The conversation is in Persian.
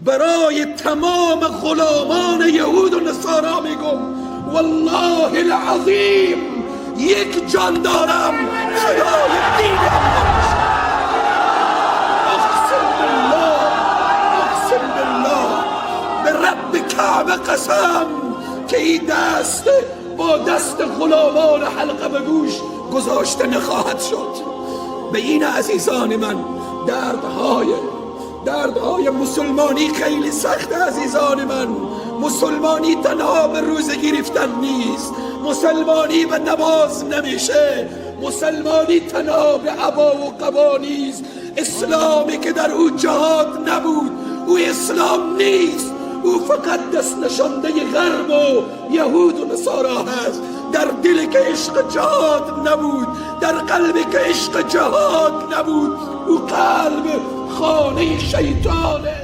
برای تمام غلامان یهود و نصارا میگم والله العظیم یک جان دارم فدای دین الله. اقسم بالله به رب کعبه قسم که این دست با دست غلامان حلقه به گوش گذاشته نخواهد شد. به این عزیزان من دردهای مسلمانی خیلی سخت. عزیزان من، مسلمانی تنها به روزه گرفتن نیست، مسلمانی به نماز نمیشه، مسلمانی تنها به عبا و قبا نیست. اسلامی که در او جهاد نبود او اسلام نیست، او فقط دست نشانده غرب و یهود و نصارا هست. در دلی که عشق جهاد نبود، در قلبی که عشق جهاد نبود، او قلب خانه شیطانه.